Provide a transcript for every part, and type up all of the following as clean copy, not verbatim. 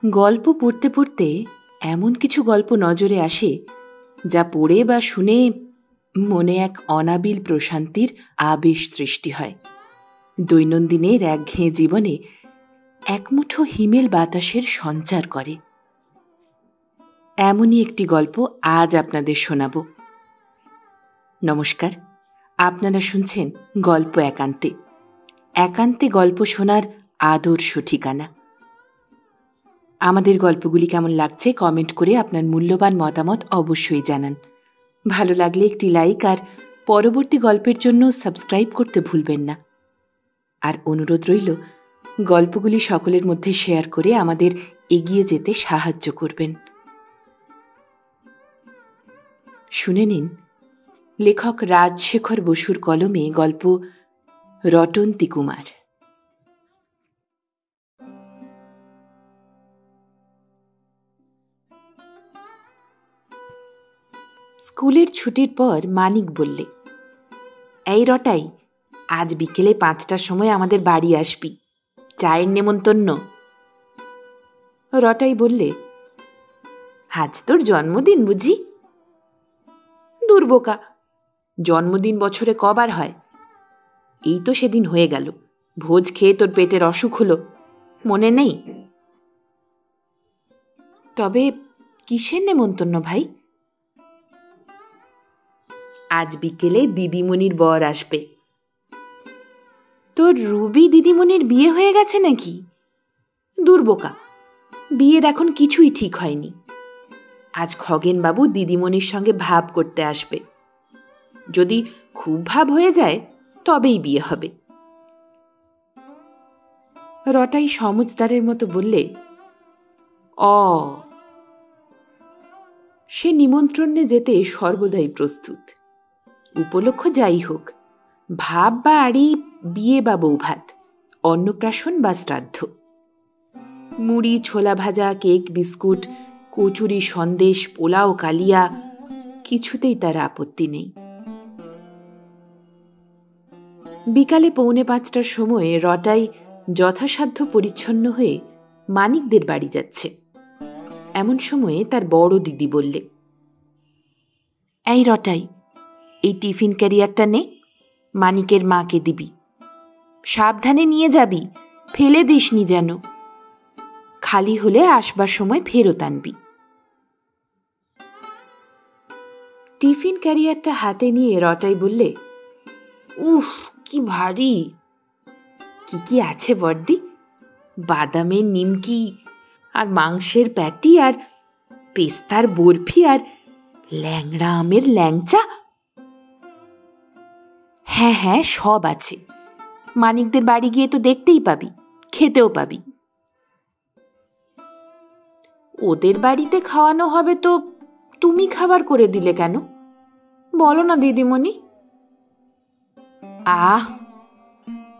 গল্প পড়তে পড়তে এমন কিছু গল্প নজরে আসে যা পড়ে বা শুনে মনে এক অনাবিল প্রশান্তির আবেশ সৃষ্টি হয়। দৈনন্দিনের একঘেয়ে জীবনে একমুঠো হিমেল বাতাসের সঞ্চার করে। এমনই একটি গল্প আজ আপনাদের শোনাব। নমস্কার, আপনারা শুনছেন গল্প একান্তে। একান্তে গল্প শোনার আদর্শ ঠিকানা। আমাদের গল্পগুলি কেমন লাগছে কমেন্ট করে আপনার মূল্যবান মতামত অবশ্যই জানান। ভালো লাগলে একটি লাইক আর পরবর্তী গল্পের জন্য সাবস্ক্রাইব করতে ভুলবেন না। আর অনুরোধ রইল, গল্পগুলি সকলের মধ্যে শেয়ার করে আমাদের এগিয়ে যেতে সাহায্য করবেন। শুনে নিন লেখক রাজশেখর বসুর কলমে গল্প রটন্তী কুমার। স্কুলের ছুটির পর মানিক বললে, এই রটাই, আজ বিকেলে 5টার সময় আমাদের বাড়ি আসবি, চায়ের নেমন্তন্ন। রটাই বললে, আজ তোর জন্মদিন বুঝি? দুর্বোকা, জন্মদিন বছরে কবার হয়? এই তো সেদিন হয়ে গেল, ভোজ খেয়ে তোর পেটের অসুখ হলো, মনে নেই? তবে কিসের নেমন্তন্ন ভাই? আজ বিকেলে দিদিমণির বর আসবে। তোর রুবি দিদিমণির বিয়ে হয়ে গেছে নাকি? দুর্বোকা, বিয়ের এখন কিছুই ঠিক হয়নি। আজ খগেনবাবু দিদিমণির সঙ্গে ভাব করতে আসবে। যদি খুব ভাব হয়ে যায় তবেই বিয়ে হবে। রটাই সমজদারের মতো বললে, সে নিমন্ত্রণে যেতে সর্বদাই প্রস্তুত। উপলক্ষ যাই হোক, ভাব বা আড়ি, বিয়ে বা বৌভাত, অন্নপ্রাশন বা শ্রাদ্ধ, মুড়ি, ছোলা ভাজা, কেক, বিস্কুট, কচুরি, সন্দেশ, পোলাও, কালিয়া, কিছুতেই তার আপত্তি নেই। বিকালে 4:45টার সময় রটাই যথাসাধ্য পরিচ্ছন্ন হয়ে মানিকদের বাড়ি যাচ্ছে। এমন সময়ে তার বড় দিদি বললে, এই রটাই, এই টিফিন ক্যারিয়ারটা নে, মানিকের মাকে দিবি। সাবধানে নিয়ে যাবি, ফেলে দিসনি যেন। খালি হলে আসবার সময় ফেরত আনবি। টিফিন ক্যারিয়ারটা হাতে নিয়ে রটাই বললে, উফ, কি ভারী। কি কি আছে বর্দি? বাদামের নিমকি আর মাংসের প্যাটি আর পেস্তার বরফি আর ল্যাংড়া আমের ল্যাংচা। হ্যাঁ হ্যাঁ, সব আছে। মানিকদের বাড়ি গিয়ে তো দেখতেই পাবি, খেতেও পাবি। ওদের বাড়িতে খাওয়ানো হবে তো তুমি খাবার করে দিলে কেন? বলো না দিদিমণি।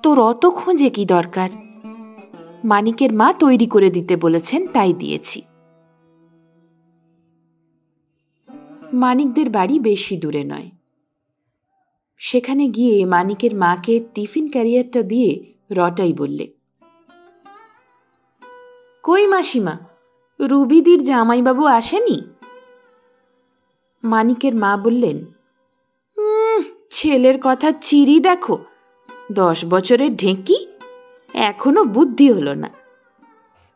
তোর অত খুঁজে কি দরকার? মানিকের মা তৈরি করে দিতে বলেছেন, তাই দিয়েছি। মানিকদের বাড়ি বেশি দূরে নয়। সেখানে গিয়ে মানিকের মাকে টিফিন ক্যারিয়ারটা দিয়ে রটাই বললে, কই মাসিমা, রুবিদির জামাইবাবু আসেনি? মানিকের মা বললেন, ছেলের কথা চিরি দেখো, 10 বছরের ঢেঁকি, এখনো বুদ্ধি হলো না।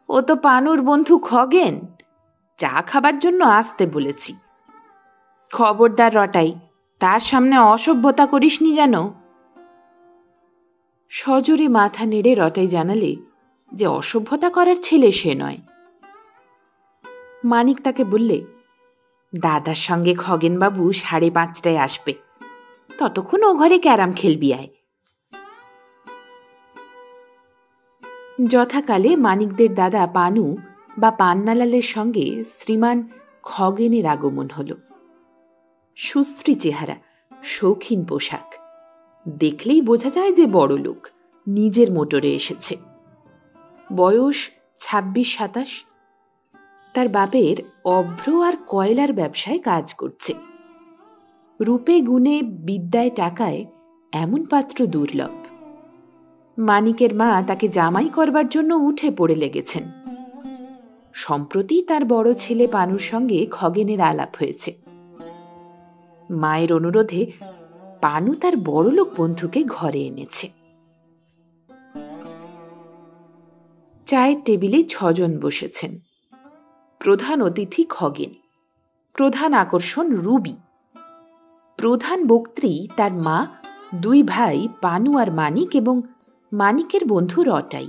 ও তো পানুর বন্ধু খগেন, চা খাবার জন্য আসতে বলেছি। খবরদার রটাই, তার সামনে অসভ্যতা করিসনি যেন। সজোরে মাথা নেড়ে রটাই জানালে যে অসভ্যতা করার ছেলে সে নয়। মানিক তাকে বললে, দাদার সঙ্গে খগেনবাবু 5:30টায় আসবে, ততক্ষণ ও ঘরে ক্যারাম খেলবি আয়। যথাকালে মানিকদের দাদা পানু বা পান্নালালের সঙ্গে শ্রীমান খগেনের আগমন হল। সুশ্রী চেহারা, শৌখিন পোশাক, দেখলেই বোঝা যায় যে বড় লোক, নিজের মোটরে এসেছে। বয়স 26-27। তার বাপের অভ্র আর কয়লার ব্যবসায় কাজ করছে। রূপে গুণে বিদ্যায় টাকায় এমন পাত্র দুর্লভ। মানিকের মা তাকে জামাই করবার জন্য উঠে পড়ে লেগেছেন। সম্প্রতি তার বড় ছেলে পানুর সঙ্গে খগেনের আলাপ হয়েছে। মায়ের অনুরোধে পানু তার বড়লোক বন্ধুকে ঘরে এনেছে। চায়ের টেবিলে 6 জন বসেছেন। প্রধান অতিথি খগেন, প্রধান আকর্ষণ রুবি, প্রধান বক্ত্রী তার মা, 2 ভাই পানু আর মানিক এবং মানিকের বন্ধু রটাই।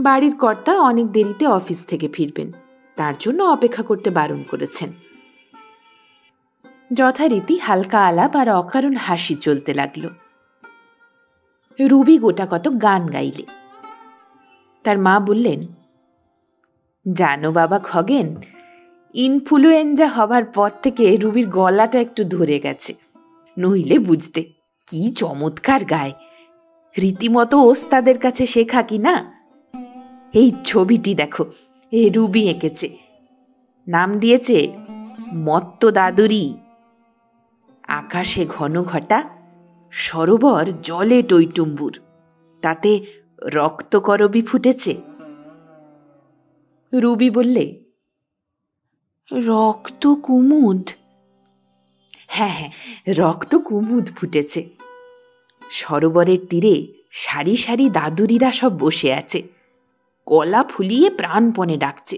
বাড়ির কর্তা অনেক দেরিতে অফিস থেকে ফিরবেন, তার জন্য অপেক্ষা করতে বারণ করেছেন। যথারীতি হালকা আলাপ আর অকারণ হাসি চলতে লাগল। রুবি গোটা কত গান গাইলে। তার মা বললেন, জানো বাবা খগেন, ইনফ্লুয়েঞ্জা হবার পর থেকে রুবির গলাটা একটু ধরে গেছে, নইলে বুঝতে কি চমৎকার গায়, রীতিমতো ওস্তাদের কাছে শেখা কি না। এই ছবিটি দেখো, এ রুবি এঁকেছে, নাম দিয়েছে মত্ত দাদুরি। আকাশে ঘন ঘটা, সরোবর জলে টইটুম্বুর, তাতে রক্তকরবী ফুটেছে। রুবি বললে, রক্ত কুমুদ? হ্যাঁ হ্যাঁ, রক্ত কুমুদ ফুটেছে। সরোবরের তীরে সারি সারি দাদুরিরা সব বসে আছে, গলা ফুলিয়ে প্রাণপণে ডাকছে,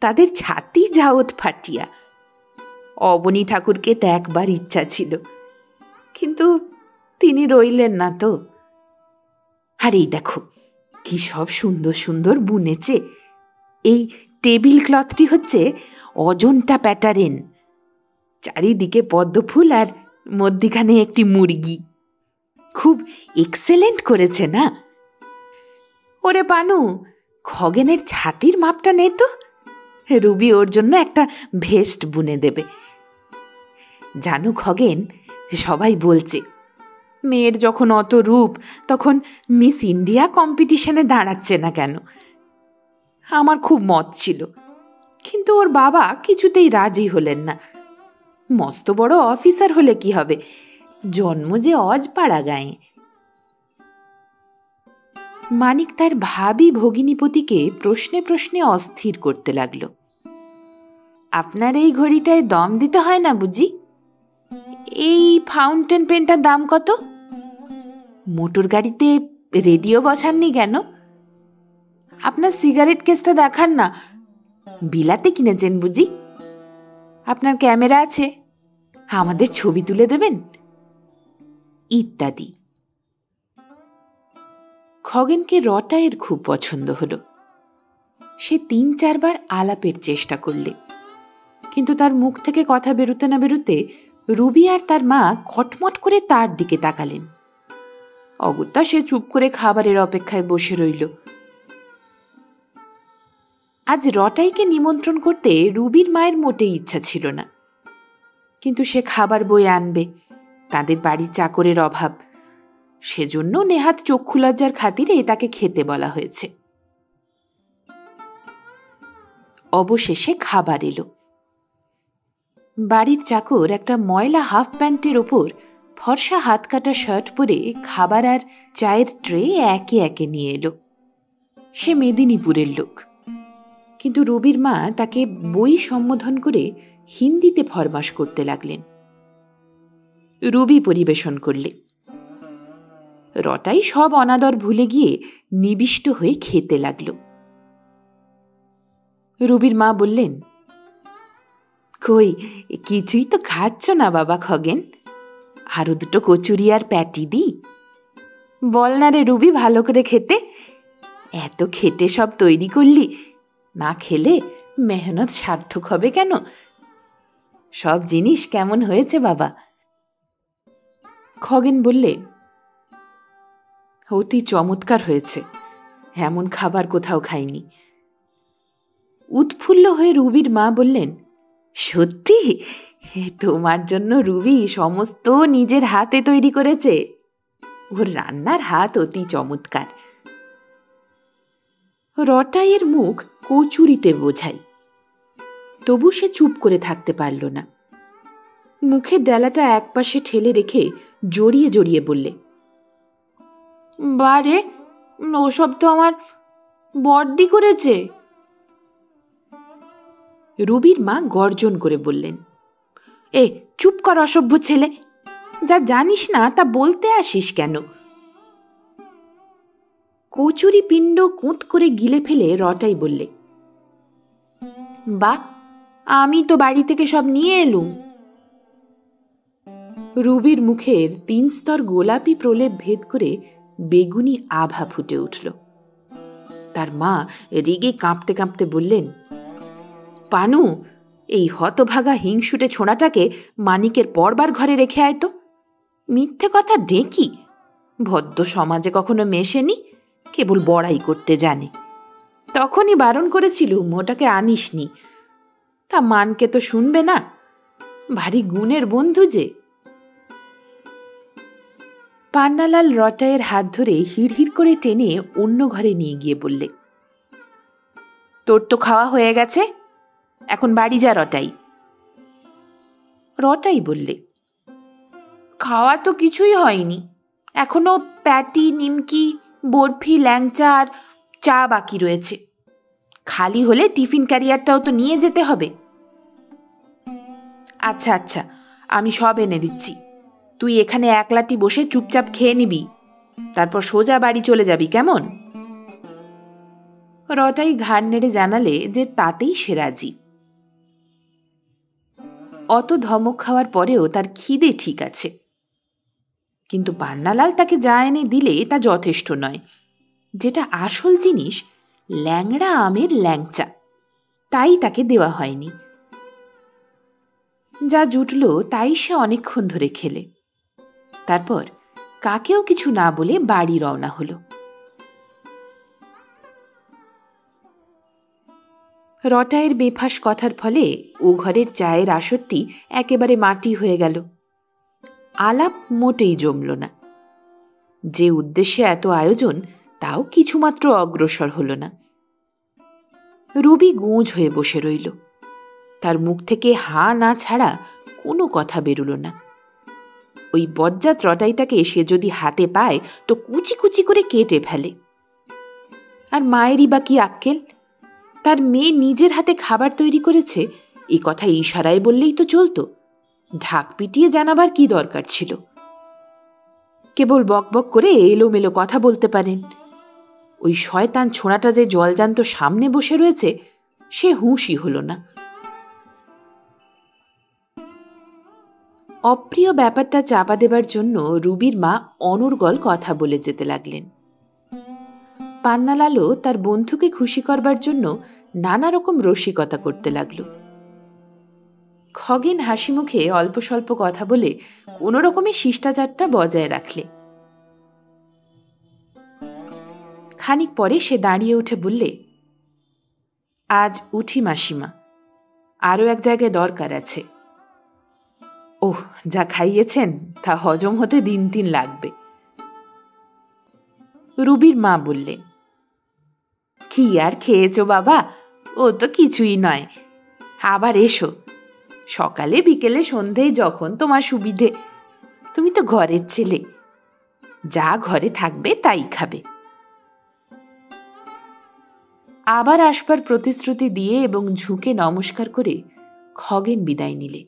তাদের ছাতি জাওত ফাটিয়া। অবনী ঠাকুরকে দেখবার ইচ্ছা ছিল, কিন্তু তিনি রইলেন না তো। আর এই দেখো কি সব সুন্দর সুন্দর বুনেছে। এই টেবিল ক্লথটি হচ্ছে অজন্তা প্যাটার্ন, চারিদিকে পদ্মফুল আর মধ্যিখানে একটি মুরগি। খুব এক্সেলেন্ট করেছে না? ওরে পানু, খগেনের ছাতির মাপটা নে তো, রুবি ওর জন্য একটা ভেস্ট বুনে দেবে। জানো খগেন, সবাই বলছে মেয়ের যখন অত রূপ তখন মিস ইন্ডিয়া কম্পিটিশনে দাঁড়াচ্ছে না কেন। আমার খুব মত ছিল, কিন্তু ওর বাবা কিছুতেই রাজি হলেন না। মস্ত বড় অফিসার হলে কি হবে, জন্ম যে অজপাড়া গায়ে। মানিক তার ভাবি ভগিনীপতিকে প্রশ্নে প্রশ্নে অস্থির করতে লাগল। আপনার এই ঘড়িটায় দম দিতে হয় না বুঝি? এই ফাউন্টেন পেনটার দাম কত? মোটর গাড়িতে রেডিও বসাননি কেন? আপনার সিগারেট কেসটা দেখান না, বিলাতে কিনেছেন বুঝি? আপনার ক্যামেরা আছে, আমাদের ছবি তুলে দেবেন, ইত্যাদি। খগেনকে রটাইয়ের খুব পছন্দ হলো। সে 3-4 বার আলাপের চেষ্টা করলে, কিন্তু তার মুখ থেকে কথা বেরোতে না বেরোতে রুবি আর তার মা কটমট করে তার দিকে তাকালেন। অগত্যা সে চুপ করে খাবারের অপেক্ষায় বসে রইল। আজ রটাইকে নিমন্ত্রণ করতে রুবির মায়ের মোটেই ইচ্ছা ছিল না, কিন্তু সে খাবার বয়ে আনবে, তাদের বাড়ির চাকরের অভাব, সেজন্য নেহাত চক্ষু লজ্জার খাতিরে তাকে খেতে বলা হয়েছে। অবশেষে খাবার এলো। বাড়ির চাকর একটা ময়লা হাফ প্যান্টের ওপর ফর্সা হাত কাটা শার্ট পরে খাবার আর চায়ের ট্রে একে একে নিয়ে এলো। সে মেদিনীপুরের লোক, কিন্তু রবির মা তাকে বই সম্বোধন করে হিন্দিতে ফরমাশ করতে লাগলেন। রুবি পরিবেশন করলে। রটাই সব অনাদর ভুলে গিয়ে নিবিষ্ট হয়ে খেতে লাগল। রুবির মা বললেন, কই কিছুই তো খাচ্ছ না বাবা খগেন, আরো 2 কচুরি আর প্যাটি দি। বল না রে রুবি ভালো করে খেতে, এত খেটে সব তৈরি করলি, না খেলে মেহনত সার্থক হবে কেন? সব জিনিস কেমন হয়েছে বাবা? খগেন বললে, অতি চমৎকার হয়েছে, এমন খাবার কোথাও খাইনি। উৎফুল্ল হয়ে রুবির মা বললেন, সত্যি? তোমার জন্য রুবি সমস্ত নিজের হাতে তৈরি করেছে, ওর রান্নার হাত অতি চমৎকার। রটাইয়ের মুখ কচুরিতে বোঝাই, তবু সে চুপ করে থাকতে পারল না। মুখের ডালাটা একপাশে ঠেলে রেখে জড়িয়ে জড়িয়ে বললে, বারে ওসব তো আমার বড়দি করেছে। রুবির মা গর্জন করে বললেন, এ চুপ কর অসভ্য ছেলে, যা জানিস না তা বলতে আসিস কেন? কচুরি পিণ্ড কুঁত করে গিলে ফেলে রটাই বললে, বা আমি তো বাড়ি থেকে সব নিয়ে এলুম। রুবির মুখের 3 স্তর গোলাপি প্রলেপ ভেদ করে বেগুনি আভা ফুটে উঠল। তার মা রেগে কাঁপতে কাঁপতে বললেন, পানু, এই হতভাগা হিংসুটে ছোঁড়াটাকে মানিকের পরবার ঘরে রেখে আয় তো। মিথ্যে কথা ডেকি, ভদ্র সমাজে কখনো মেশেনি, কেবল বড়াই করতে জানে। তখনই বারণ করেছিলুম ওটাকে আনিসনি, তা মানকে তো শুনবে না, ভারী গুণের বন্ধু যে। পান্নালাল রটাইয়ের হাত ধরে হিড়হিড় করে টেনে অন্য ঘরে নিয়ে গিয়ে বললে, তোর তো খাওয়া হয়ে গেছে, এখন বাড়ি যা রটাই। রটাই বললে, খাওয়া তো কিছুই হয়নি, এখনো প্যাটি, নিমকি, বরফি, ল্যাংচা আর চা বাকি রয়েছে। খালি হলে টিফিন ক্যারিয়ারটাও তো নিয়ে যেতে হবে। আচ্ছা আচ্ছা, আমি সব এনে দিচ্ছি, তুই এখানে একলাটি বসে চুপচাপ খেয়ে নিবি, তারপর সোজা বাড়ি চলে যাবি, কেমন? রটাই ঘাড় নেড়ে জানালে যে তাতেই সে রাজি। অত ধমক খাওয়ার পরেও তার খিদে ঠিক আছে, কিন্তু পান্নালাল তাকে যা এনে দিলে তা যথেষ্ট নয়। যেটা আসল জিনিস, ল্যাংড়া আমের ল্যাংচা, তাই তাকে দেওয়া হয়নি। যা জুটল তাই সে অনেকক্ষণ ধরে খেলে। তারপর কাকেও কিছু না বলে বাড়ি রওনা হল। রটাইয়ের বেফাস কথার ফলে ও ঘরের চায়ের আসরটি একেবারে মাটি হয়ে গেল। আলাপ মোটেই জমল না। যে উদ্দেশ্যে এত আয়োজন তাও কিছুমাত্র অগ্রসর হল না। রুবি গোঁজ হয়ে বসে রইল, তার মুখ থেকে হা না ছাড়া কোনো কথা বেরুল না। ওই বজ্জাত রটাইটাকে সে যদি হাতে পায় তো কুচি কুচি করে কেটে ফেলে। আর মায়েরই বা কি আক্কেল, তার মেয়ে নিজের হাতে খাবার তৈরি করেছে এই কথা ইশারায় বললেই তো চলত, ঢাক পিটিয়ে জানাবার কি দরকার ছিল? কেবল বকবক করে এলোমেলো কথা বলতে পারেন। ওই শয়তান ছোঁড়াটা যে জলজান্ত সামনে বসে রয়েছে সে হুঁশই হল না। অপ্রিয় ব্যাপারটা চাপা দেবার জন্য রুবির মা অনর্গল কথা বলে যেতে লাগলেন। পান্নালালও তার বন্ধুকে খুশি করবার জন্য নানা রকম রসিকতা করতে লাগল। খগেন হাসি মুখে অল্প স্বল্প কথা বলে কোনো রকমে শিষ্টাচারটা বজায় রাখলে। খানিক পরে সে দাঁড়িয়ে উঠে বললে, আজ উঠি মাসিমা, আরও এক জায়গায় দরকার আছে। ওহ, যা খাইয়েছেন তা হজম হতে 3 লাগবে। রুবির মা বললেন, কি আর খেয়েছো বাবা, ও তো কিছুই নয়, আবার এসো, সকালে বিকেলে সন্ধেয় যখন তোমার সুবিধে, তুমি তো ঘরের ছেলে, যা ঘরে থাকবে তাই খাবে। আবার আসবার প্রতিশ্রুতি দিয়ে এবং ঝুঁকে নমস্কার করে খগেন বিদায় নিলে।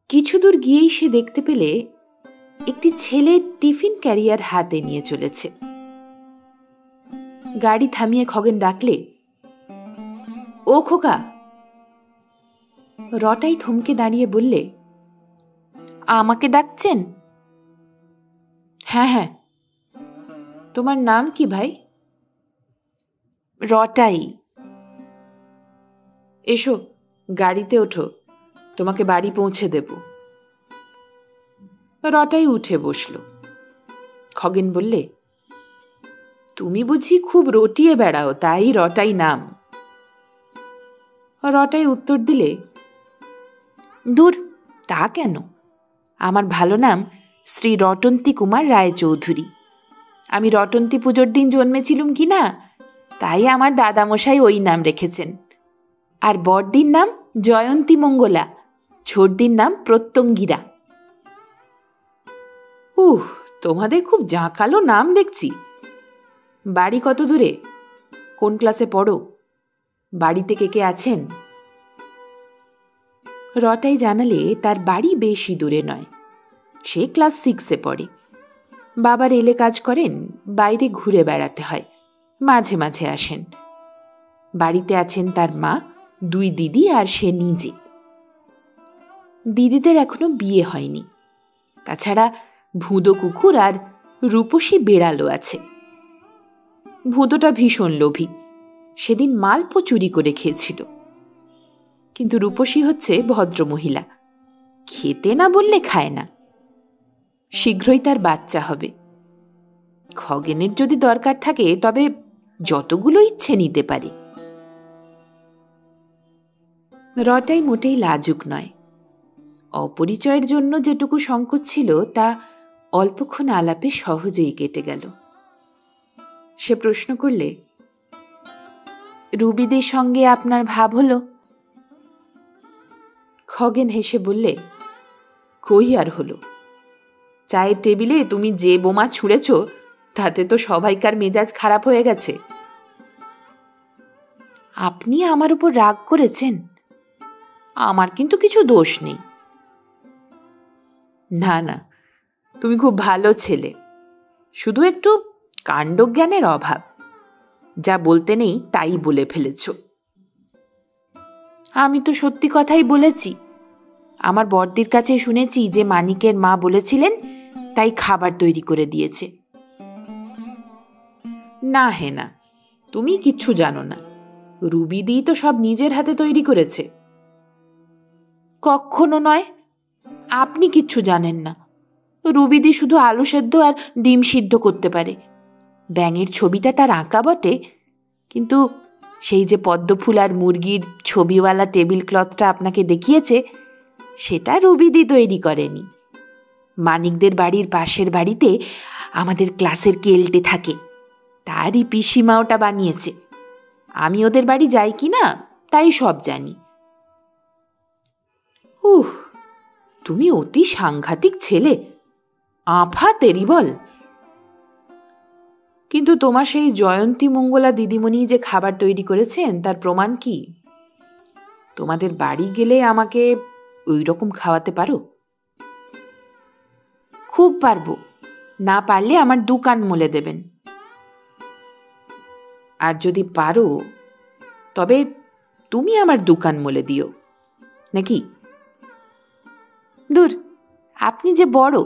কিছু দূর গিয়েই সে দেখতে পেলে একটি ছেলে টিফিন ক্যারিয়ার হাতে নিয়ে চলেছে। গাড়ি থামিয়ে খগেন ডাকলে, ও খোকা। রটাই থমকে দাঁড়িয়ে বললে, আমাকে ডাকছেন? হ্যাঁ হ্যাঁ। তোমার নাম কি ভাই? রটাই। এসো, গাড়িতে ওঠো, তোমাকে বাড়ি পৌঁছে দেব। রটাই উঠে বসল। খগেন বললে, তুমি বুঝি খুব রটিয়ে বেড়াও, তাই রটাই নাম? রটাই উত্তর দিলে, দূর, তা কেন, আমার ভালো নাম শ্রী রটন্তী কুমার রায়চৌধুরী। আমি রটন্তী পুজোর দিন জন্মেছিলুম কি না, তাই আমার দাদামশাই ওই নাম রেখেছেন। আর বড়দির নাম জয়ন্তী মঙ্গলা, ছোটদির নাম প্রত্যঙ্গিরা। তোমাদের খুব জাঁকালো নাম দেখছি। বাড়ি কত দূরে? কোন ক্লাসে পড়ো? বাড়িতে কে কে আছেন? রটাই জানালে তার বাড়ি বেশি দূরে নয়। সে ক্লাস 6-এ পড়ে। বাবা রেলে কাজ করেন, বাইরে ঘুরে বেড়াতে হয়, মাঝে মাঝে আসেন। বাড়িতে আছেন তার মা, 2 দিদি আর সে নিজে। দিদিদের এখনো বিয়ে হয়নি। তাছাড়া ভুঁদো কুকুর আর রূপসী বেড়ালও আছে। ভুঁদোটা ভীষণ লোভী, সেদিন মালপো চুরি করে খেয়েছিল। কিন্তু রূপসী হচ্ছে ভদ্রমহিলা, খেতে না বললে খায় না। শীঘ্রই তার বাচ্চা হবে। খগেনের যদি দরকার থাকে তবে যতগুলো ইচ্ছে নিতে পারে। রটাই মোটেই লাজুক নয়। অপরিচয়ের জন্য যেটুকু সংকোচ ছিল তা অল্পক্ষণ আলাপে সহজেই কেটে গেল। সে প্রশ্ন করলে, রুবিদের সঙ্গে আপনার ভাব হলো? খগেন হেসে বললে, কই আর হলো। চায়ের টেবিলে তুমি যে বোমা ছুঁড়েছ তাতে তো সবাইকার মেজাজ খারাপ হয়ে গেছে। আপনি আমার উপর রাগ করেছেন? আমার কিন্তু কিছু দোষ নেই। না না, তুমি খুব ভালো ছেলে, শুধু একটু কাণ্ডজ্ঞানের অভাব। যা বলতে নেই তাই বলে ফেলেছ। আমি তো সত্যি কথাই বলেছি। আমার বড়দির কাছে শুনেছি যে মানিকের মা বলেছিলেন, তাই খাবার তৈরি করে দিয়েছে। না হে না, তুমি কিচ্ছু জানো না। রুবিদি তো সব নিজের হাতে তৈরি করেছে। কখনো নয়, আপনি কিচ্ছু জানেন না। রুবিদি শুধু আলু সেদ্ধ আর ডিম সিদ্ধ করতে পারে। ব্যাঙের ছবিটা তার আঁকা বটে, কিন্তু সেই যে পদ্মফুল আর মুরগির ছবিওয়ালা টেবিল ক্লথটা আপনাকে দেখিয়েছে, সেটা রুবিদি তৈরি করেনি। মানিকদের বাড়ির পাশের বাড়িতে আমাদের ক্লাসের কেলটে থাকে, তারই পিসিমা ওটা বানিয়েছে। আমি ওদের বাড়ি যাই কি না তাই সব জানি। তুমি অতি সাংঘাতিক ছেলে, আফা তেরি বল। কিন্তু তোমার সেই জয়ন্তী মঙ্গলা দিদিমণি যে খাবার তৈরি করেছেন তার প্রমাণ কি? তোমাদের বাড়ি গেলে আমাকে ওই রকম খাওয়াতে পারো? খুব পারবো, না পারলে আমার 2 কান মলে দেবেন। আর যদি পারো তবে তুমি আমার 2 কান মলে দিও, নাকি? দূর, আপনি যে বড়,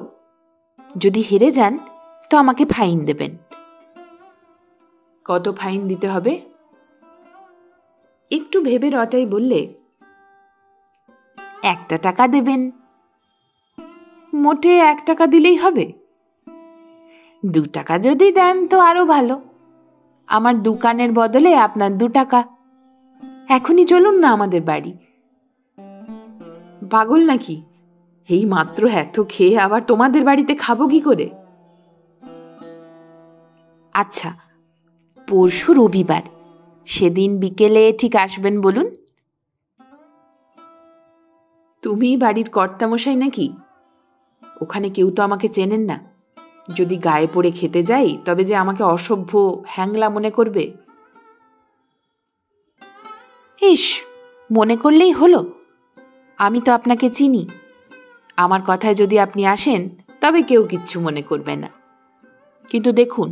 যদি হেরে যান তো আমাকে ফাইন দেবেন। কত ফাইন দিতে হবে? একটু ভেবে রটাই বললে, 1 টাকা দেবেন। মোটে 1 টাকা দিলেই হবে? 2 টাকা যদি দেন তো আরো ভালো। আমার 2 কানের বদলে আপনার 2 টাকা। এখনই চলুন না আমাদের বাড়ি। পাগল নাকি? এই মাত্র এত খেয়ে আবার তোমাদের বাড়িতে খাবো কি করে? আচ্ছা, পরশু রবিবার, সেদিন বিকেলে ঠিক আসবেন বলুন। তুমি বাড়ির কর্তামশাই নাকি? ওখানে কেউ তো আমাকে চেনেন না। যদি গায়ে পড়ে খেতে যাই তবে যে আমাকে অসভ্য হ্যাংলা মনে করবে। ইস, মনে করলেই হলো। আমি তো আপনাকে চিনি। আমার কথায় যদি আপনি আসেন তবে কেউ কিচ্ছু মনে করবে না। কিন্তু দেখুন,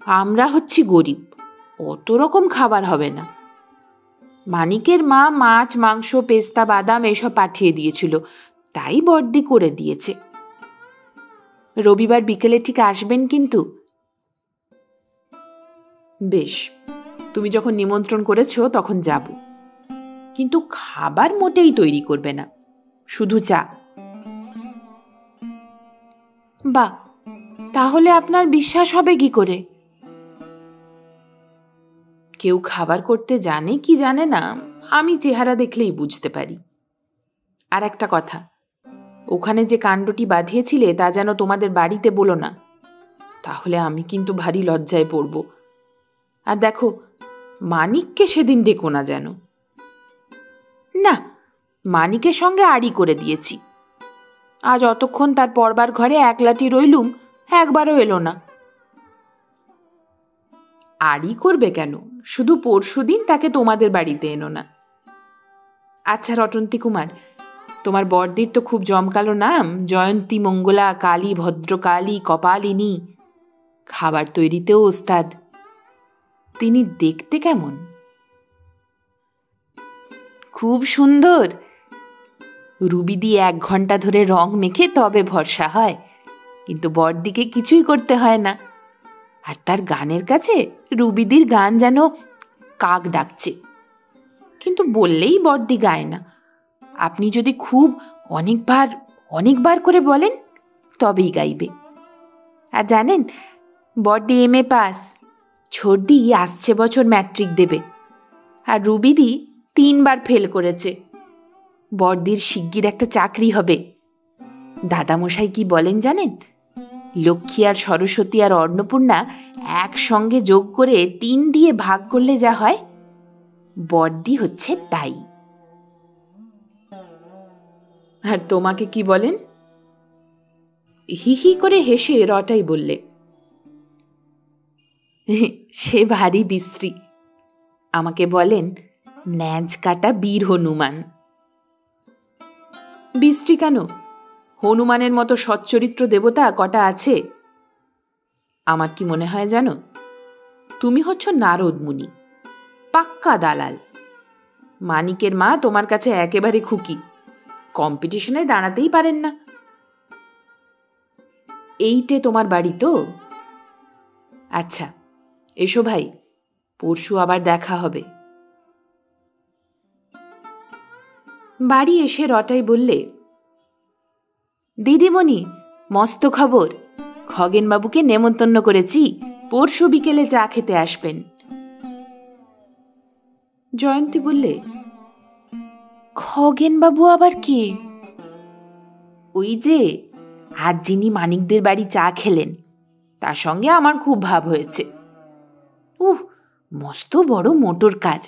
আমরা হচ্ছি গরিব, অত রকম খাবার হবে না। মানিকের মা মাছ, মাংস, পেস্তা, বাদাম এসব পাঠিয়ে দিয়েছিল, তাই বড়দি করে দিয়েছে। রবিবার বিকেলে ঠিক আসবেন কিন্তু। বেশ, তুমি যখন নিমন্ত্রণ করেছো তখন যাব, কিন্তু খাবার মোটেই তৈরি করবে না, শুধু চা। বাহ, তাহলে আপনার বিশ্বাস হবে কি করে? কেউ খাবার করতে জানে কি জানে না আমি চেহারা দেখলেই বুঝতে পারি। আর একটা কথা, ওখানে যে কাণ্ডটি বাঁধিয়েছিলে তা যেন তোমাদের বাড়িতে বলো না, তাহলে আমি কিন্তু ভারী লজ্জায় পড়ব। আর দেখো, মানিককে সেদিন ডেকো না যেন। না, মানিকের সঙ্গে আড়ি করে দিয়েছি। আজ অতক্ষণ তার পড়বার ঘরে একলাটি রইলুম, একবারও এলো না। আরই করবে কেন, শুধু পরশুদিন তাকে তোমাদের বাড়িতে এনো না। আচ্ছা রটন্তী কুমার, তোমার বড়দির তো খুব জমকালো নাম, জয়ন্তী, মঙ্গলা, কালী, ভদ্রকালী, কপালিনী। খাবার তৈরিতেও ওস্তাদ। তিনি দেখতে কেমন? খুব সুন্দর। রুবি দিয়ে 1 ঘন্টা ধরে রং মেখে তবে ভরসা হয়, কিন্তু বড়দিকে কিছুই করতে হয় না। আর তার গানের কাছে রুবিদির গান যেন কাক ডাকছে, কিন্তু বললেই বড়দি গায় না। আপনি যদি খুব অনেকবার করে বলেন তবেই গাইবে। আর জানেন, বড়দি MA পাস, ছোটদি আসছে বছর ম্যাট্রিক দেবে, আর রুবিদি 3 বার ফেল করেছে। বড়দির শিগগির একটা চাকরি হবে। দাদামশাই কি বলেন জানেন? লক্ষ্মী আর সরস্বতী আর অন্নপূর্ণা একসঙ্গে যোগ করে 3 দিয়ে ভাগ করলে যা হয়, বড়দি হচ্ছে তাই। আর তোমাকে কি বলেন? হি হি করে হেসে রটাই বললে, সে ভারী বিশ্রী। আমাকে বলেন ন্যাজ কাটা বীর হনুমান। বিশ্রী কেন? হনুমানের মতো সচ্চরিত্র দেবতা কটা আছে। আমার কি মনে হয় জানো, তুমি হচ্ছ নারদ মুনি, পাক্কা দালাল। মানিকের মা তোমার কাছে একেবারে খুকি, কম্পিটিশনে দাঁড়াতেই পারেন না। এইটে তোমার বাড়ি তো? আচ্ছা এসো ভাই, পরশু আবার দেখা হবে। বাড়ি এসে রটাই বললে, দিদিমণি মস্ত খবর, খগেনবাবুকে নেমন্তন্ন করেছি, পরশু বিকেলে চা খেতে আসবেন। জয়ন্তী বললে, খগেনবাবু আবার কে? ওই যে আজ যিনি মানিকদের বাড়ি চা খেলেন, তার সঙ্গে আমার খুব ভাব হয়েছে। মস্ত বড় মোটর কার,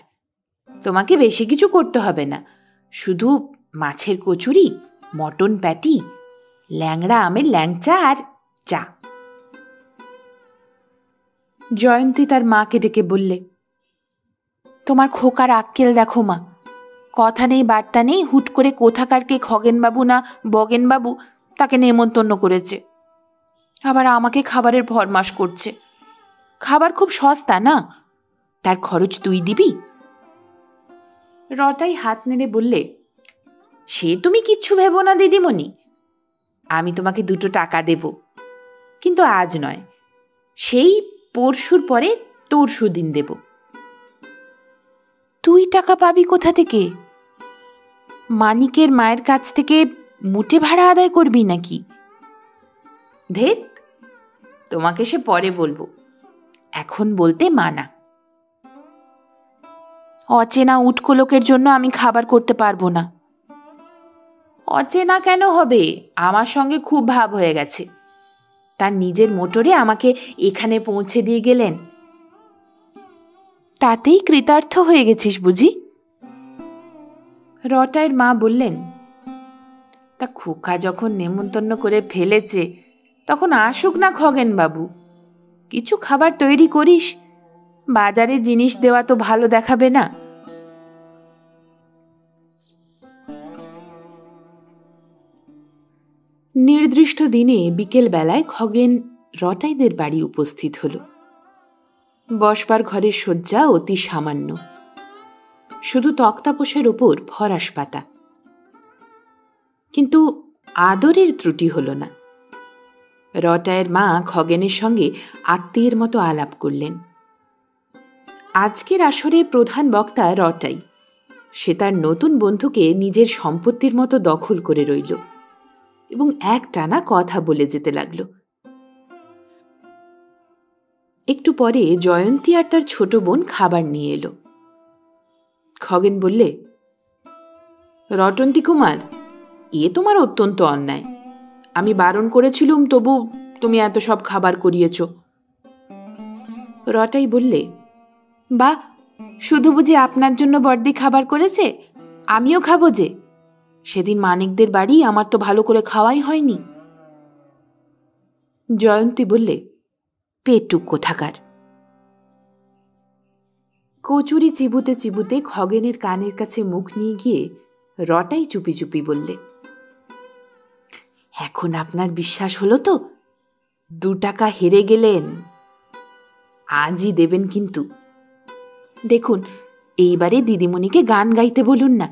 তোমাকে বেশি কিছু করতে হবে না, শুধু মাছের কচুরি, মটন প্যাটি, ল্যাংড়া আমের ল্যাংচা আর চা। জয়ন্তী তার মাকে ডেকে বললে, তোমার খোকার আক্কেল দেখো মা, কথা নেই বার্তা নেই, হুট করে কোথাকারকে খগেনবাবু না বগেনবাবু তাকে নেমন্তন্ন করেছে, আবার আমাকে খাবারের ফরমাশ করছে। খাবার খুব সস্তা না, তার খরচ তুই দিবি? রটাই হাত নেড়ে বললে, সে তুমি কিচ্ছু ভেবো না দিদিমণি, আমি তোমাকে 2 টাকা দেব, কিন্তু আজ নয়, সেই পরশুর পরে তরশু দিন দেব। তুই টাকা পাবি কোথা থেকে? মানিকের মায়ের কাছ থেকে মুটে ভাড়া আদায় করবি নাকি? ধেত, তোমাকে সে পরে বলবো, এখন বলতে মানা। অচেনা উটকো লোকের জন্য আমি খাবার করতে পারবো না। অচেনা কেন হবে, আমার সঙ্গে খুব ভাব হয়ে গেছে। তার নিজের মোটরে আমাকে এখানে পৌঁছে দিয়ে গেলেন, তাতেই কৃতার্থ হয়ে গেছিস বুঝি? রটাইয়ের মা বললেন, তা খোকা যখন নেমন্তন্ন করে ফেলেছে, তখন আসুক না খগেনবাবু, কিছু খাবার তৈরি করিস, বাজারে জিনিস দেওয়া তো ভালো দেখাবে না। নির্দিষ্ট দিনে বিকেলবেলায় খগেন রটাইদের বাড়ি উপস্থিত হল। বসবার ঘরের শয্যা অতি সামান্য, শুধু তক্তাপোষের ওপর ফরাস পাতা, কিন্তু আদরের ত্রুটি হল না। রটাইয়ের মা খগেনের সঙ্গে আত্মীয়ের মতো আলাপ করলেন। আজকের আসরে প্রধান বক্তা রটাই, সে তার নতুন বন্ধুকে নিজের সম্পত্তির মতো দখল করে রইল এবং একটানা কথা বলে যেতে লাগল। একটু পরে জয়ন্তী আর তার ছোট বোন খাবার নিয়ে এলো। খগেন বললে, রটন্তী কুমার, এ তোমার অত্যন্ত অন্যায়। আমি বারণ করেছিলুম, তবু তুমি এত সব খাবার করিয়েছ। রটাই বললে, বা শুধু বুঝি আপনার জন্য বড়দি খাবার করেছে? আমিও খাবো যে, সেদিন মানিকদের বাড়ি আমার তো ভালো করে খাওয়াই হয়নি। জয়ন্তী বললে, পেটুক কোথাকার। কচুরি চিবুতে চিবুতে খগেনের কানের কাছে মুখ নিয়ে গিয়ে রটাই চুপি চুপি বললে, এখন আপনার বিশ্বাস হলো তো? 2 টাকা হেরে গেলেন, আজই দেবেন কিন্তু। দেখুন, এইবারে দিদিমণিকে গান গাইতে বলুন না।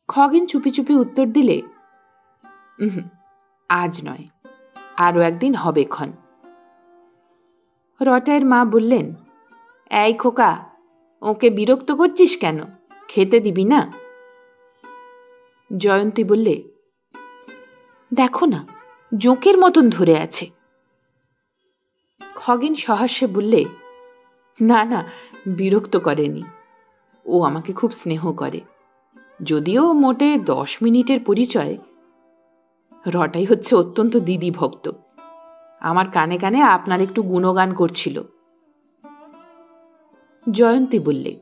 খগেন চুপি চুপি উত্তর দিলে, আজ নয়, আরও একদিন হবে ক্ষণ। রটাইয়ের মা বললেন, এই খোকা, ওকে বিরক্ত করছিস কেন? খেতে দিবি না? জয়ন্তী বললে, দেখো না, জোঁকের মতন ধরে আছে। খগেন সহাস্যে বললে, না না, বিরক্ত করেনি, ও আমাকে খুব স্নেহ করে, যদিও মোটে 10 মিনিটের পরিচয়। রটাই হচ্ছে অত্যন্ত দিদি ভক্ত, আমার কানে কানে আপনার একটু গুণগান করছিল। জয়ন্তী বললে,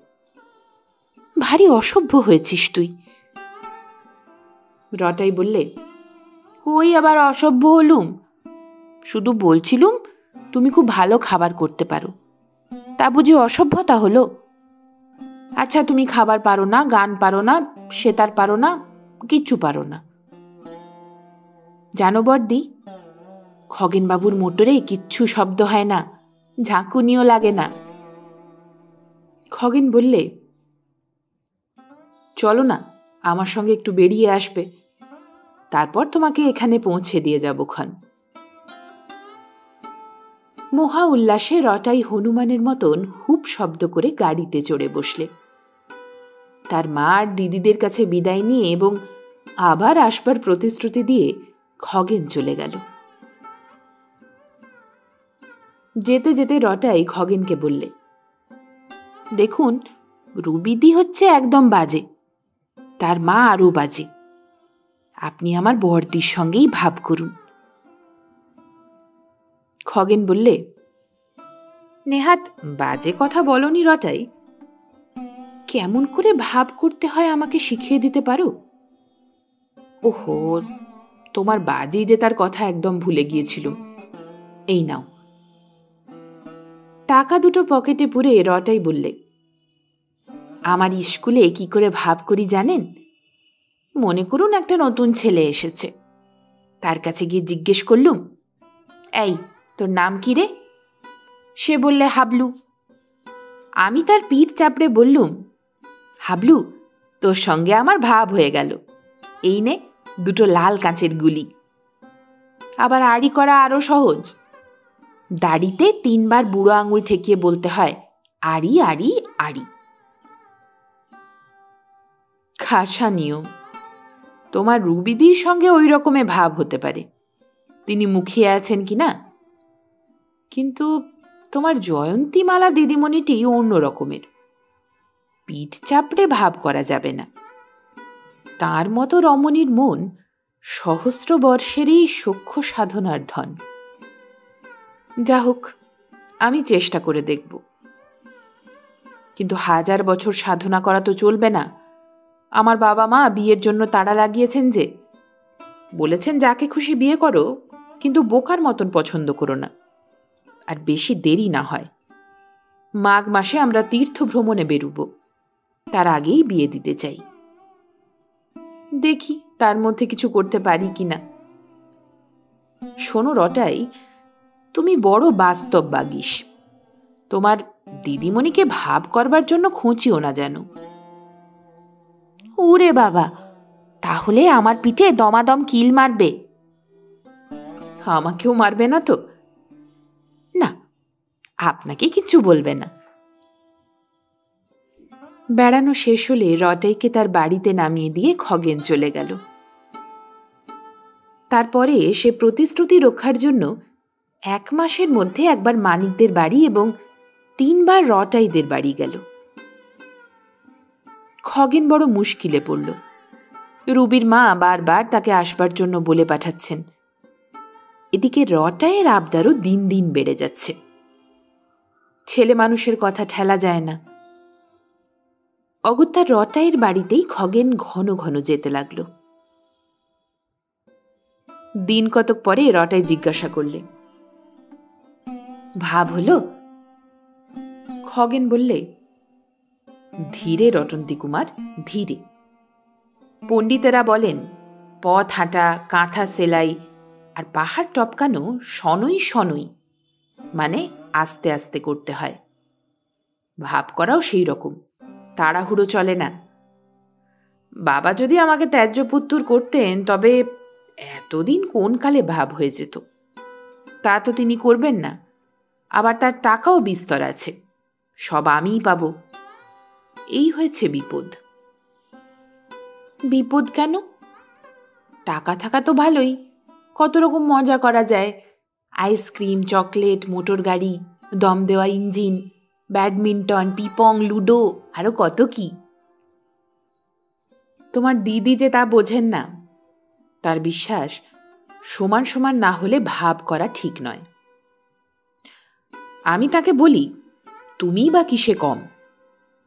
ভারী অসভ্য হয়েছিস তুই। রটাই বললে, কই আবার অসভ্য হলুম? শুধু বলছিলুম তুমি খুব ভালো খাবার করতে পারো, তা বুঝি অসভ্যতা হলো? আচ্ছা, তুমি খাবার পারো না, গান পারো না, সেতার পারো না, কিচ্ছু পারো না। জানো বর্দি, খগেনবাবুর মোটরে কিচ্ছু শব্দ হয় না, ঝাঁকুনিও লাগে না। খগেন বললে, চলো না, আমার সঙ্গে একটু বেরিয়ে আসবে, তারপর তোমাকে এখানে পৌঁছে দিয়ে যাব ক্ষণ। মহা উল্লাসে রটাই হনুমানের মতন হুপ শব্দ করে গাড়িতে চড়ে বসলে। তার মা আর দিদিদের কাছে বিদায় নিয়ে এবং আবার আসবার প্রতিশ্রুতি দিয়ে খগেন চলে গেল। যেতে যেতে রটাই খগেনকে বললে, দেখুন, রুবিদি হচ্ছে একদম বাজে, তার মা আরও বাজে, আপনি আমার বর্দির সঙ্গেই ভাব করুন। খগেন বললে, নেহাত বাজে কথা বলনি রটাই, কেমন করে ভাব করতে হয় আমাকে শিখিয়ে দিতে পারো? ওহো, তোমার বাজি যে তার কথা একদম ভুলে গিয়েছিল, এই নাও। টাকা দুটো পকেটে পুরে রটাই বললে, আমার স্কুলে কি করে ভাব করি জানেন? মনে করুন একটা নতুন ছেলে এসেছে, তার কাছে গিয়ে জিজ্ঞেস করলুম, এই তোর নাম কি রে? সে বললে, হাবলু। আমি তার পিঠ চাপড়ে বললুম, হাবলু, তোর সঙ্গে আমার ভাব হয়ে গেল, এই নে 2 লাল কাঁচের গুলি। আবার আড়ি করা আরো সহজ, দাড়িতে 3 বার বুড়ো আঙুল ঠেকিয়ে বলতে হয়, আড়ি আড়ি আড়ি। খাসা নিয়ম। তোমার রুবিদির সঙ্গে ওই রকমে ভাব হতে পারে, তিনি মুখিয়ে আছেন কি না, কিন্তু তোমার জয়ন্তীমালা দিদিমণিটি অন্য রকমের, পিঠ চাপড়ে ভাব করা যাবে না। তার মতো রমণীর মন সহস্র বর্ষেরই সখ্য সাধনার ধন। যা হোক, আমি চেষ্টা করে দেখব, কিন্তু 1000 বছর সাধনা করা তো চলবে না। আমার বাবা মা বিয়ের জন্য তাড়া লাগিয়েছেন, যে বলেছেন যাকে খুশি বিয়ে করো, কিন্তু বোকার মতন পছন্দ করো না, আর বেশি দেরি না হয়। মাঘ মাসে আমরা তীর্থ ভ্রমণে বেরুব, তার আগেই বিয়ে দিতে চাই। দেখি তার মধ্যে কিছু করতে পারি কিনা। শোনো রটাই, তুমি বড় বাস্তব বাগিস, তোমার দিদিমণিকে ভাব করবার জন্য খুঁচিও না যেন। ওরে বাবা, তাহলে আমার পিঠে দমাদম কিল মারবে। আমাকেও মারবে না তো? না, আপনাকে কিচ্ছু বলবে না। বেড়ানো শেষ হলে রটাইকে তার বাড়িতে নামিয়ে দিয়ে খগেন চলে গেল। তারপরে সে প্রতিশ্রুতি রক্ষার জন্য 1 মাসের মধ্যে একবার মানিকদের বাড়ি এবং 3 বার রটাইদের বাড়ি গেল। খগেন বড় মুশকিলে পড়ল। রুবির মা বারবার তাকে আসবার জন্য বলে পাঠাচ্ছেন, এদিকে রটাইয়ের আবদারও দিন দিন বেড়ে যাচ্ছে। ছেলে মানুষের কথা ঠেলা যায় না। অগত্যা রটাইয়ের বাড়িতেই খগেন ঘন ঘন যেতে লাগল। দিন কতক পরে রটাই জিজ্ঞাসা করলে, ভাব হলো? খগেন বললে, ধীরে রটন্তী কুমার, ধীরে। পণ্ডিতেরা বলেন পথ হাঁটা, কাঁথা সেলাই আর পাহাড় টপকানো শনৈ শনৈ, মানে আস্তে আস্তে করতে হয়। ভাব করাও সেই রকম, তাড়াহুড়ো চলে না। বাবা যদি আমাকে ত্যায্যপুত্তুর করতেন তবে এতদিন কোন কালে ভাব হয়ে যেত। তা তো তিনি করবেন না, আবার তার টাকাও বিস্তর আছে, সব আমিই পাব। এই হয়েছে বিপদ। বিপদ কেন? টাকা থাকা তো ভালোই, কত রকম মজা করা যায়। আইসক্রিম, চকলেট, মোটর গাড়ি, দম দেওয়া ইঞ্জিন, ব্যাডমিন্টন, পিপং, লুডো, আরো কত কি। তোমার দিদি যে তা বোঝেন না। তার বিশ্বাস সমান সমান না হলে ভাব করা ঠিক নয়। আমি তাকে বলি, তুমি বা কিসে কম?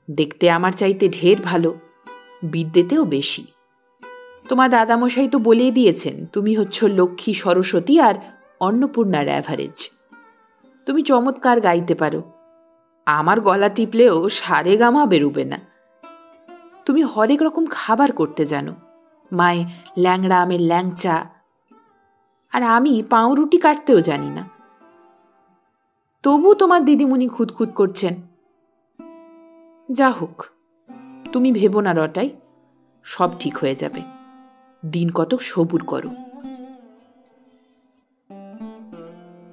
দেখতে আমার চাইতে ঢের ভালো, বিদ্যেতেও বেশি। তোমার দাদামশাই তো বলেই দিয়েছেন তুমি হচ্ছ লক্ষ্মী, সরস্বতী আর অন্নপূর্ণার অ্যাভারেজ। তুমি চমৎকার গাইতে পারো, আমার গলা টিপলেও সারেগামা বেরোবে না। তুমি হরেক রকম খাবার করতে জানো, মায়ে ল্যাংড়া আমের ল্যাংচা, আর আমি পাউরুটি কাটতেও জানি না। তবু তোমার দিদিমণি খুঁতখুত করছেন। যা হোক, তুমি ভেবো না রটাই, সব ঠিক হয়ে যাবে। দিন কতক সবুর করো।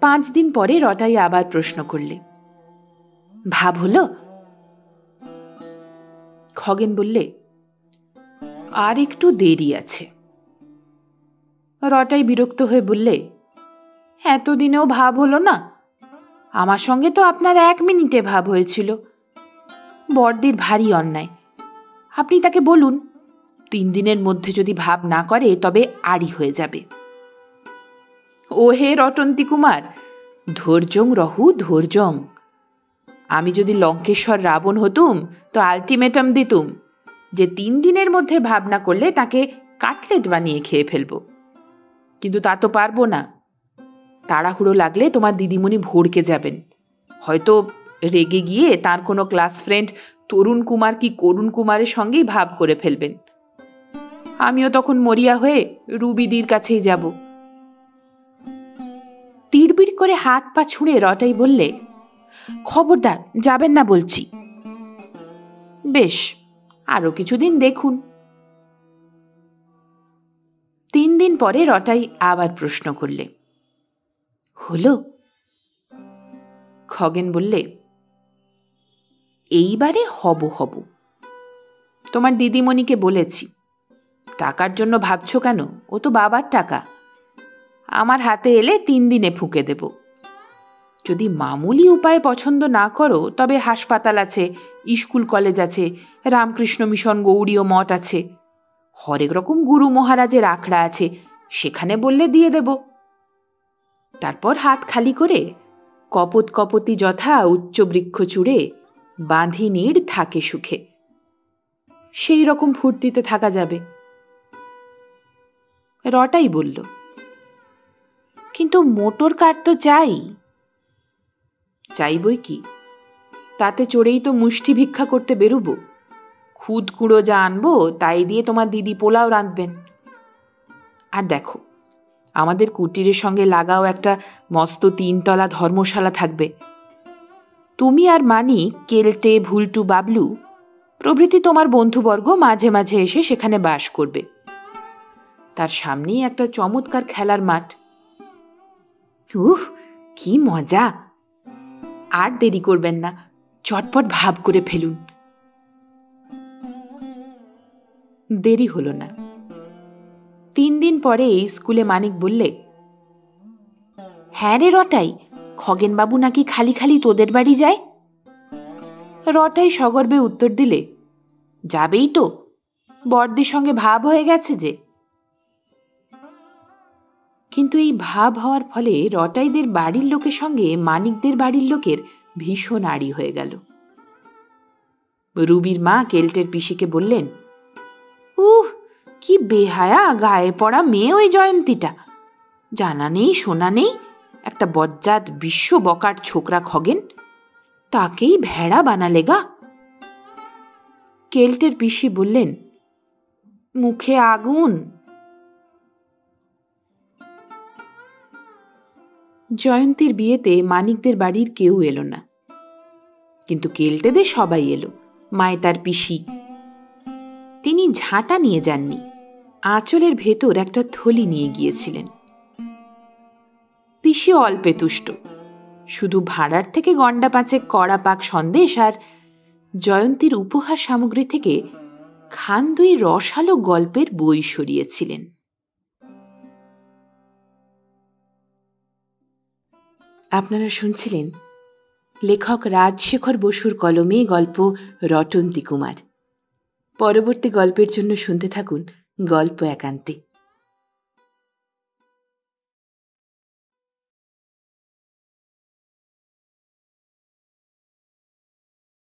5 দিন পরে রটাই আবার প্রশ্ন করলে, ভাব হলো? খগেন বললে, আর একটু দেরি আছে। রটাই বিরক্ত হয়ে বললে, এতদিনেও ভাব হলো না? আমার সঙ্গে তো আপনার 1 মিনিটে ভাব হয়েছিল। বড়দির ভারী অন্যায়। আপনি তাকে বলুন 3 দিনের মধ্যে যদি ভাব না করে তবে আড়ি হয়ে যাবে। ও হে রটন্তী কুমার, ধৈর্যং রহু ধৈর্যং। আমি যদি লঙ্কেশ্বর রাবণ হতুম তো আলটিমেটাম দিতুম যে 3 দিনের মধ্যে ভাব না করলে তাকে কাটলেট বানিয়ে খেয়ে ফেলব। কিন্তু তা তো পারবো না। তাড়াহুড়ো লাগলে তোমার দিদিমণি ভড়কে যাবেন, হয়তো রেগে গিয়ে তার কোনো ক্লাস ফ্রেন্ড তরুণ কুমার কি করুণ কুমারের সঙ্গেই ভাব করে ফেলবেন। আমিও তখন মরিয়া হয়ে রুবিদির কাছেই যাব। তিড়বিড় করে হাত পা ছুঁড়ে রটাই বললে, খবরদার যাবেন না বলছি। বেশ, আরো কিছুদিন দেখুন। 3 দিন পরে রটাই আবার প্রশ্ন করলে, হলো? খগেন বললে, এইবারে হব। তোমার দিদিমণিকে বলেছি, টাকার জন্য ভাবছ কেন? ও তো বাবার টাকা। আমার হাতে এলে 3 দিনে ফুঁকে দেব। যদি মামুলি উপায়ে পছন্দ না করো তবে হাসপাতাল আছে, স্কুল কলেজ আছে, রামকৃষ্ণ মিশন গৌড়ীয় মঠ আছে, হরেক রকম গুরু মহারাজের আখড়া আছে, সেখানে বললে দিয়ে দেব। তারপর হাত খালি করে কপত কপতি যথা উচ্চ বৃক্ষ চূড়ে বাঁধি নীড় থাকে সুখে, সেই রকম ফুর্তিতে থাকা যাবে। রটাই বলল, কিন্তু মোটর কার তো চাইবই কি, তাতে চড়েই তো মুষ্টি ভিক্ষা করতে বেরোবো। খুদ কুঁড়ো যা আনবো তাই দিয়ে তোমার দিদি পোলাও রাঁধবেন। আর দেখো, আমাদের কুটিরের সঙ্গে লাগাও একটা মস্ত 3 তলা ধর্মশালা থাকবে। তুমি আর মানি, কেলটে, ভুলটু, বাবলু প্রভৃতি তোমার বন্ধুবর্গ মাঝে মাঝে এসে সেখানে বাস করবে। তার সামনেই একটা চমৎকার খেলার মাঠ। কি মজা! আর দেরি করবেন না, চটপট ভাব করে ফেলুন। দেরি হলো না। 3 দিন পরে স্কুলে মানিক বললে, হ্যাঁ রে রটাই, খগেনবাবু নাকি খালি খালি তোদের বাড়ি যায়। রটাই সগর্বে উত্তর দিলে, যাবেই তো, বড়দির সঙ্গে ভাব হয়ে গেছে যে। কিন্তু এই ভাব হওয়ার ফলে রটাইদের বাড়ির লোকের সঙ্গে মানিকদের বাড়ির লোকের ভীষণ আড়ি হয়ে গেল। রুবির মা কেলটের পিসিকে বললেন, কি বেহায়া গায়ে পড়া মেয়ে ওই জয়ন্তীটা, জানা নেই শোনা নেই, একটা বজ্জাত বিশ্ব বকার ছোকরা খগেন, তাকেই ভেড়া বানালে গা। কেল্টের পিসি বললেন, মুখে আগুন। জয়ন্তীর বিয়েতে মানিকদের বাড়ির কেউ এলো না, কিন্তু কেল্টেদের সবাই এলো। মায়ে তার পিসি, তিনি ঝাঁটা নিয়ে যাননি, আঁচলের ভেতর একটা থলি নিয়ে গিয়েছিলেন। পিসি অল্পে তুষ্ট, শুধু ভাড়ার থেকে গন্ডা 5 কড়া পাক সন্দেশ আর জয়ন্তীর উপহার সামগ্রী থেকে খান 2 রসালো গল্পের বই সরিয়েছিলেন। আপনারা শুনছিলেন লেখক রাজশেখর বসুর কলমে গল্প রটন্তী কুমার। পরবর্তী গল্পের জন্য শুনতে থাকুন গল্প একান্তে।